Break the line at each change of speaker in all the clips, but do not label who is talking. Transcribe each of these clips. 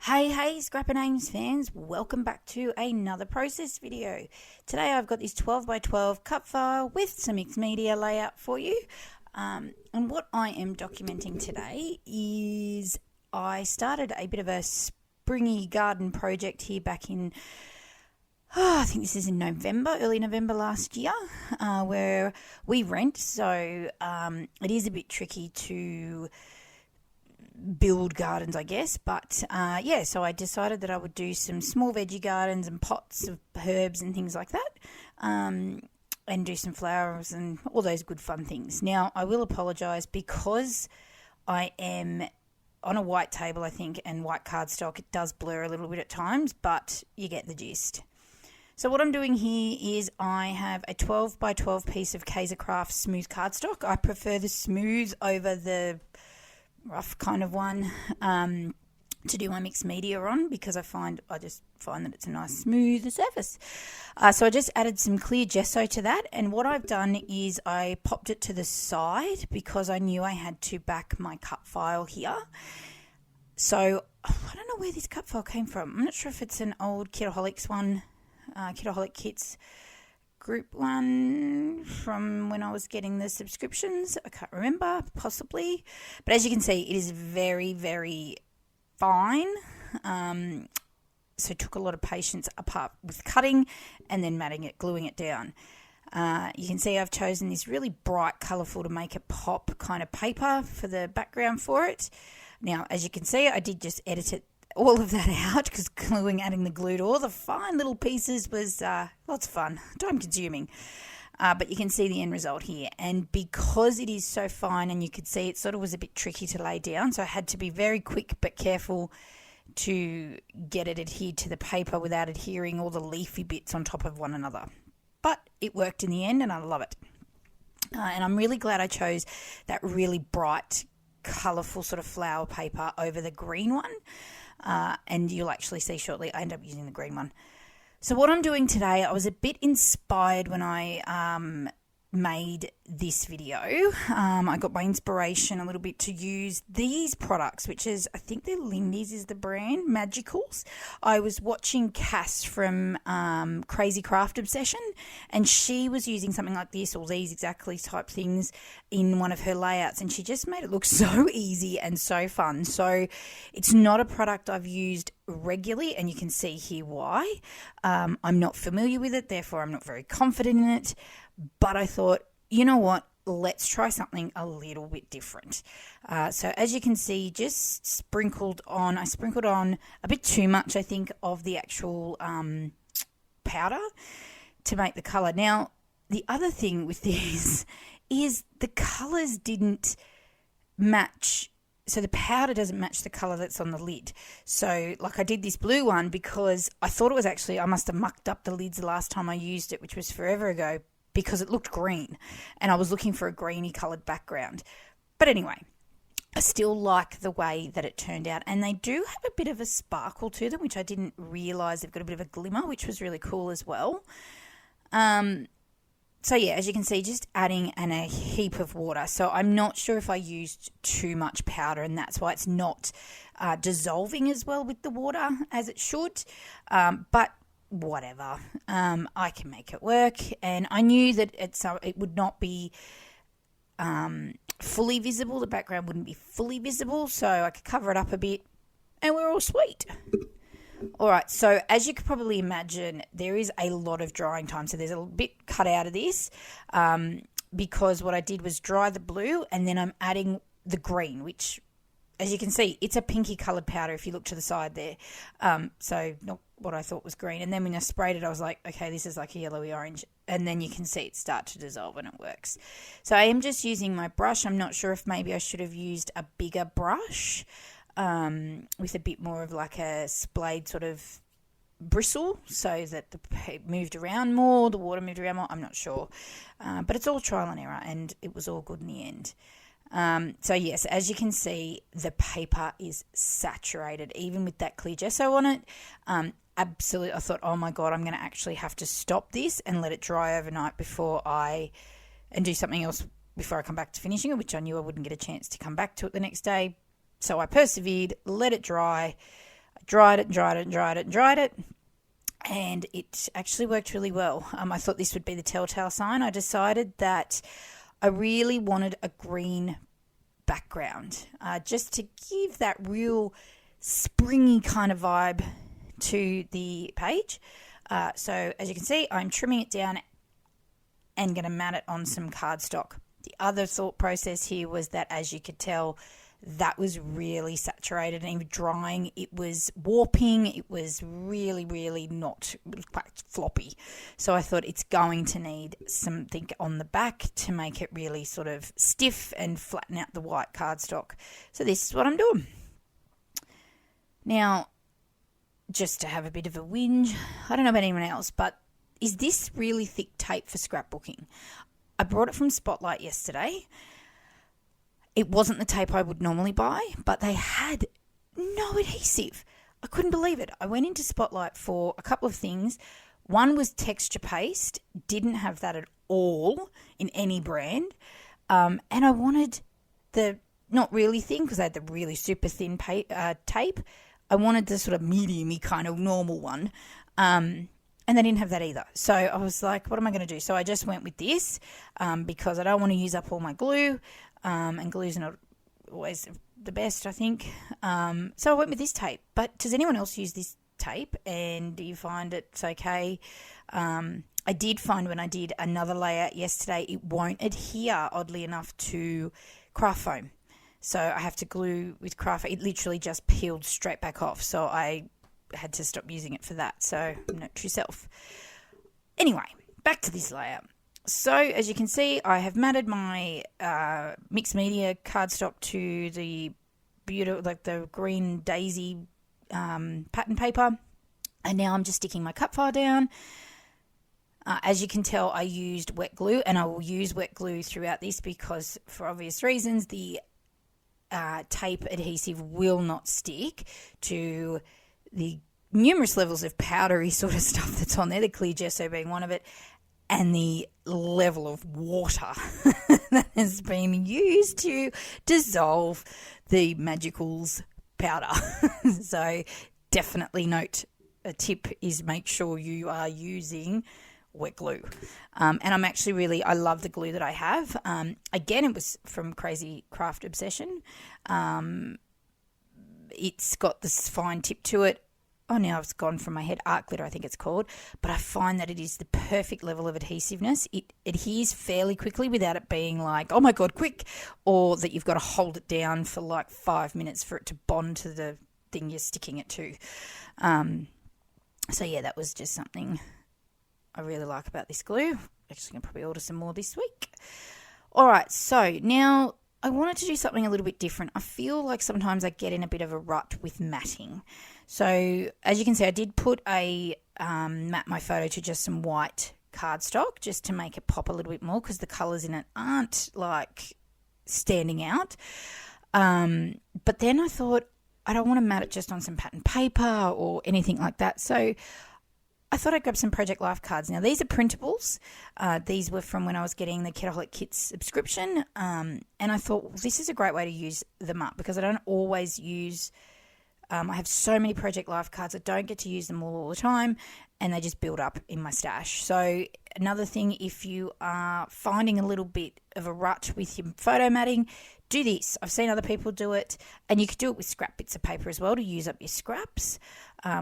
Hey, Scrapper Names fans, welcome back to another process video. Today I've got this 12 by 12 cut file with some mixed media layout for you. And what I am documenting today is I started a bit of a springy garden project here back in, I think this is in November, early November last year, where we rent. So it is a bit tricky to build gardens, I guess, but so I decided that I would do some small veggie gardens and pots of herbs and things like that, and do some flowers and all those good fun things. Now, I will apologise because I am on a white table, I think, and white cardstock. It does blur a little bit at times, but you get the gist. So what I'm doing here is I have a 12 by 12 piece of Kaiser Craft smooth cardstock. I prefer the smooth over the rough kind of one to do my mixed media on, because I just find that it's a nice smooth surface. So I just added some clear gesso to that, and what I've done is I popped it to the side because I knew I had to back my cut file here. So I don't know where this cut file came from. I'm not sure if it's an old Kitaholics one, Kitaholic Kits group one from when I was getting the subscriptions. I can't remember, possibly. But as you can see, it is very, very fine. So it took a lot of patience apart with cutting and then matting it, gluing it down. You can see I've chosen this really bright, colourful to make it pop kind of paper for the background for it. Now, as you can see, I did just edit all of that out because adding the glue to all the fine little pieces was lots of fun, time consuming. But you can see the end result here. And because it is so fine, and you could see it sort of was a bit tricky to lay down, so I had to be very quick but careful to get it adhered to the paper without adhering all the leafy bits on top of one another. But it worked in the end, and I love it. And I'm really glad I chose that really bright, colourful sort of flower paper over the green one. And you'll actually see shortly I end up using the green one. So what I'm doing today, I was a bit inspired when I made this video. I got my inspiration a little bit to use these products, which is, I think they're Lindy's is the brand, Magicals. I was watching Cass from Crazy Craft Obsession, and she was using something like this, or these exactly type things, in one of her layouts, and she just made it look so easy and so fun. So it's not a product I've used regularly, and you can see here why. I'm not familiar with it, therefore I'm not very confident in it. But I thought, you know what, let's try something a little bit different. So as you can see, just I sprinkled on a bit too much, I think, of the actual powder to make the colour. Now, the other thing with this is the colours didn't match. So the powder doesn't match the colour that's on the lid. So like I did this blue one because I thought it was actually, I must have mucked up the lids the last time I used it, which was forever ago, because it looked green and I was looking for a greeny coloured background. But anyway, I still like the way that it turned out, and they do have a bit of a sparkle to them, which I didn't realise. They've got a bit of a glimmer, which was really cool as well. So yeah, as you can see, just adding and a heap of water. So I'm not sure if I used too much powder, and that's why it's not dissolving as well with the water as it should. But whatever, I can make it work, and I knew that it would not be fully visible. The background wouldn't be fully visible, so I could cover it up a bit, and we're all sweet. All right, so as you could probably imagine, there is a lot of drying time, so there's a bit cut out of this because what I did was dry the blue, and then I'm adding the green, which, as you can see, it's a pinky coloured powder if you look to the side there. So not what I thought was green. And then when I sprayed it, I was like, okay, this is like a yellowy orange. And then you can see it start to dissolve, and it works. So I am just using my brush. I'm not sure if maybe I should have used a bigger brush with a bit more of like a splayed sort of bristle so that it moved around more, the water moved around more. I'm not sure. But it's all trial and error, and it was all good in the end. So yes, as you can see, the paper is saturated, even with that clear gesso on it. Absolutely, I thought, oh my God, I'm going to actually have to stop this and let it dry overnight and do something else before I come back to finishing it, which I knew I wouldn't get a chance to come back to it the next day. So I persevered, let it dry. I dried it, and it actually worked really well. I thought this would be the telltale sign. I decided that I really wanted a green background, just to give that real springy kind of vibe to the page. So as you can see, I'm trimming it down and going to mat it on some cardstock. The other thought process here was that, as you could tell, that was really saturated, and even drying, it was warping. It was really, really not, it was quite floppy. So I thought it's going to need something on the back to make it really sort of stiff and flatten out the white cardstock. So this is what I'm doing. Now, just to have a bit of a whinge, I don't know about anyone else, but is this really thick tape for scrapbooking? I brought it from Spotlight yesterday. It wasn't the tape I would normally buy, but they had no adhesive. I couldn't believe it. I went into Spotlight for a couple of things. One was texture paste, didn't have that at all in any brand. And I wanted the, not really thin, because they had the really super thin tape. I wanted the sort of medium-y kind of normal one. And they didn't have that either. So I was like, what am I going to do? So I just went with this because I don't want to use up all my glue. And glue's not always the best, I think. So I went with this tape. But does anyone else use this tape? And do you find it's okay? I did find when I did another layout yesterday, it won't adhere, oddly enough, to craft foam. So I have to glue with craft foam. It literally just peeled straight back off. So I had to stop using it for that. So note to yourself. Anyway, back to this layout. So as you can see, I have matted my mixed media cardstock to the beautiful, like the green daisy pattern paper, and now I'm just sticking my cut file down. As you can tell, I used wet glue, and I will use wet glue throughout this because, for obvious reasons, the tape adhesive will not stick to the numerous levels of powdery sort of stuff that's on there, the clear gesso being one of it, and the level of water that has been used to dissolve the Magicals powder. So definitely note, a tip is make sure you are using wet glue. And I'm actually really, I love the glue that I have. Again, it was from Crazy Craft Obsession. It's got this fine tip to it. Oh, now it's gone from my head. Art glitter, I think it's called. But I find that it is the perfect level of adhesiveness. It adheres fairly quickly without it being like, oh my God, quick. Or that you've got to hold it down for like 5 minutes for it to bond to the thing you're sticking it to. So yeah, that was just something I really like about this glue. Actually, I'm going to probably order some more this week. All right, so now I wanted to do something a little bit different. I feel like sometimes I get in a bit of a rut with matting. So as you can see, I did put a mat my photo to just some white cardstock just to make it pop a little bit more because the colours in it aren't like standing out. But then I thought I don't want to mat it just on some pattern paper or anything like that. So I thought I'd grab some Project Life cards. Now, these are printables. These were from when I was getting the Kitaholic Kits subscription. And I thought, well, this is a great way to use them up because I don't always use... I have so many Project Life cards. I don't get to use them all the time, and they just build up in my stash. So another thing, if you are finding a little bit of a rut with your photo matting, do this. I've seen other people do it, and you could do it with scrap bits of paper as well to use up your scraps,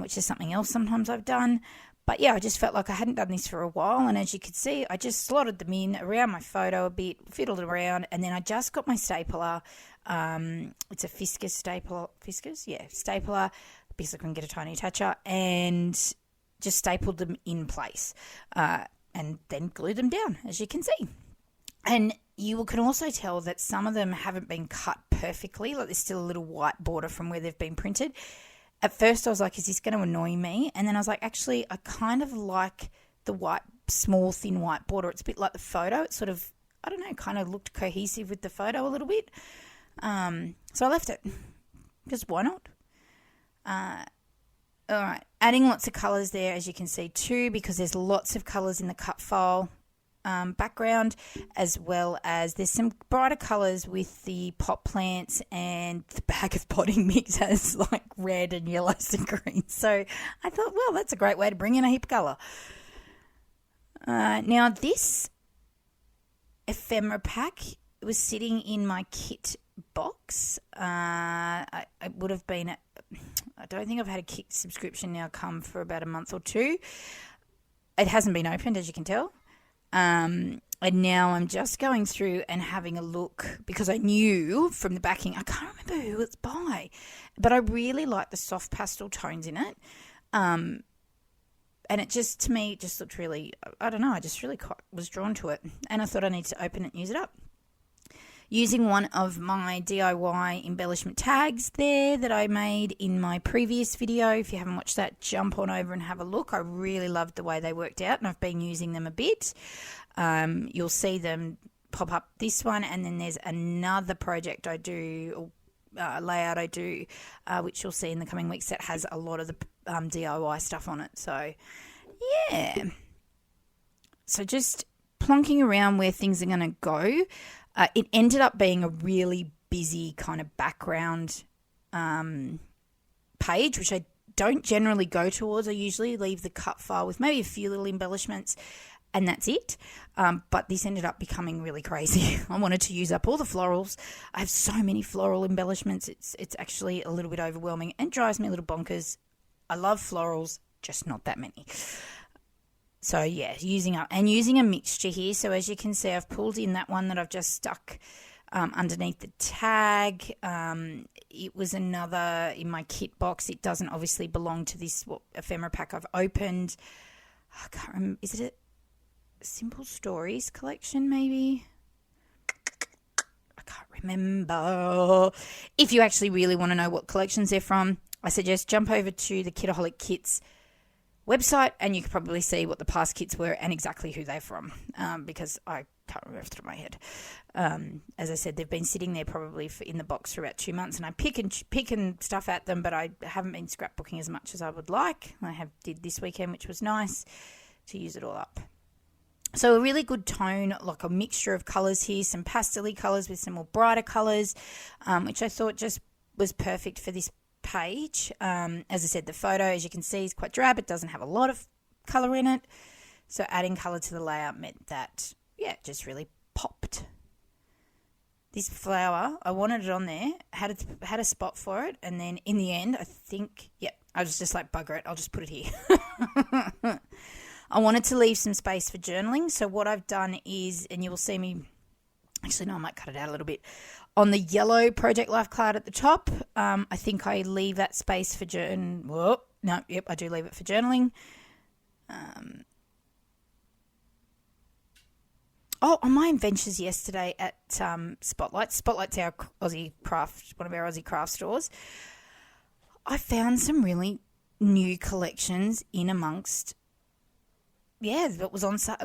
which is something else sometimes I've done. But yeah, I just felt like I hadn't done this for a while, and as you could see, I just slotted them in around my photo a bit, fiddled around, and then I just got my stapler. It's a Fiskars stapler. Fiskars? Yeah, stapler. Because I can get a tiny attacher, and just stapled them in place, and then glued them down, as you can see. And you can also tell that some of them haven't been cut perfectly, like there's still a little white border from where they've been printed. At first I was like, is this going to annoy me? And then I was like, actually, I kind of like the white, small, thin white border. It's a bit like the photo. It sort of, I don't know, kind of looked cohesive with the photo a little bit. So I left it. Just why not? All right. Adding lots of colours there, as you can see too, because there's lots of colours in the cut file. background, as well as there's some brighter colours with the pot plants, and the bag of potting mix has like red and yellows and greens. So I thought, well, that's a great way to bring in a heap of colour. Now this ephemera pack was sitting in my kit box. It would have been, I don't think I've had a kit subscription now come for about a month or two. It hasn't been opened, as you can tell. And now I'm just going through and having a look, because I knew from the backing, I can't remember who it's by, but I really like the soft pastel tones in it. And it just, to me, it just looked really, I don't know, I just really was drawn to it. And I thought I need to open it and use it up. Using one of my DIY embellishment tags there that I made in my previous video. If you haven't watched that, jump on over and have a look. I really loved the way they worked out, and I've been using them a bit. You'll see them pop up, this one, and then there's another project I do, layout I do, which you'll see in the coming weeks, that has a lot of the DIY stuff on it. So, yeah. So just plonking around where things are going to go. It ended up being a really busy kind of background page, which I don't generally go towards. I usually leave the cut file with maybe a few little embellishments, and that's it. But this ended up becoming really crazy. I wanted to use up all the florals. I have so many floral embellishments. It's actually a little bit overwhelming and drives me a little bonkers. I love florals, just not that many. So, yeah, using a mixture here. So, as you can see, I've pulled in that one that I've just stuck underneath the tag. It was another in my kit box. It doesn't obviously belong to this ephemera pack I've opened. I can't remember. Is it a Simple Stories collection, maybe? I can't remember. If you actually really want to know what collections they're from, I suggest jump over to the Kitaholic Kits website, and you can probably see what the past kits were and exactly who they're from, because I can't remember off the top of my head. As I said, they've been sitting there probably in the box for about 2 months, and I pick and stuff at them, but I haven't been scrapbooking as much as I would like. I did this weekend, which was nice to use it all up. So a really good tone, like a mixture of colours here, some pastel-y colours with some more brighter colours, which I thought just was perfect for this page. As I said, the photo, as you can see, is quite drab. It doesn't have a lot of colour in it. So adding colour to the layout meant that, yeah, it just really popped. This flower, I wanted it on there, had a spot for it, and then in the end, I think, I was just like, bugger it, I'll just put it here. I wanted to leave some space for journaling, so what I've done is, and you will see me, actually no, I might cut it out a little bit, on the yellow Project Life card at the top, I think I leave that space for I do leave it for journaling. On my adventures yesterday at Spotlight's our Aussie craft, one of our Aussie craft stores, I found some really new collections in amongst, that was on sale.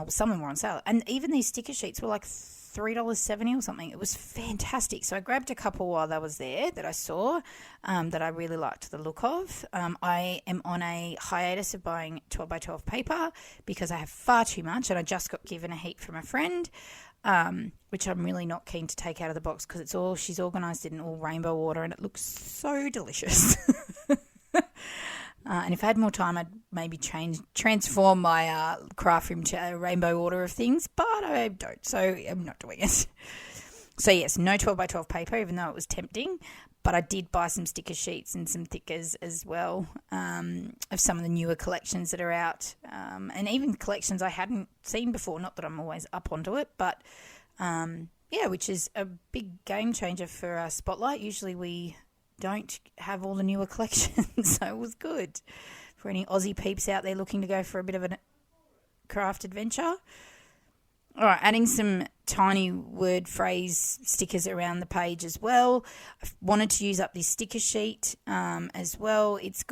Some of them were on sale, and even these sticker sheets were like $3.70 or something. It was fantastic. So I grabbed a couple while I was there that I saw, that I really liked the look of. I am on a hiatus of buying 12x12 paper because I have far too much, and I just got given a heap from a friend, which I'm really not keen to take out of the box because she's organised it in all rainbow order, and it looks so delicious. And if I had more time, I'd maybe transform my craft room to a rainbow order of things, but I don't, so I'm not doing it. So yes, no 12x12 paper, even though it was tempting, but I did buy some sticker sheets and some thickers as well, of some of the newer collections that are out, and even collections I hadn't seen before, not that I'm always up onto it, but which is a big game changer for Spotlight. Usually we don't have all the newer collections, so it was good for any Aussie peeps out there looking to go for a bit of a craft adventure. All right, adding some tiny word phrase stickers around the page as well. I wanted to use up this sticker sheet as well. It's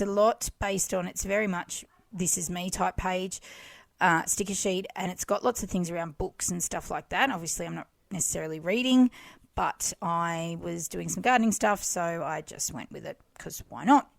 a lot based on, it's very much this is me type page, sticker sheet, and it's got lots of things around books and stuff like that. Obviously, I'm not necessarily reading, but I was doing some gardening stuff, so I just went with it because why not?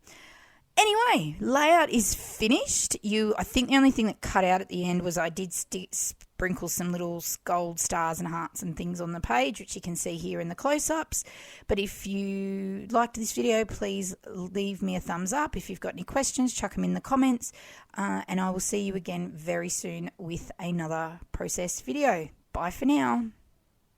Anyway, layout is finished. I think the only thing that cut out at the end was I did sprinkle some little gold stars and hearts and things on the page, which you can see here in the close-ups. But if you liked this video, please leave me a thumbs up. If you've got any questions, chuck them in the comments. And I will see you again very soon with another process video. Bye for now.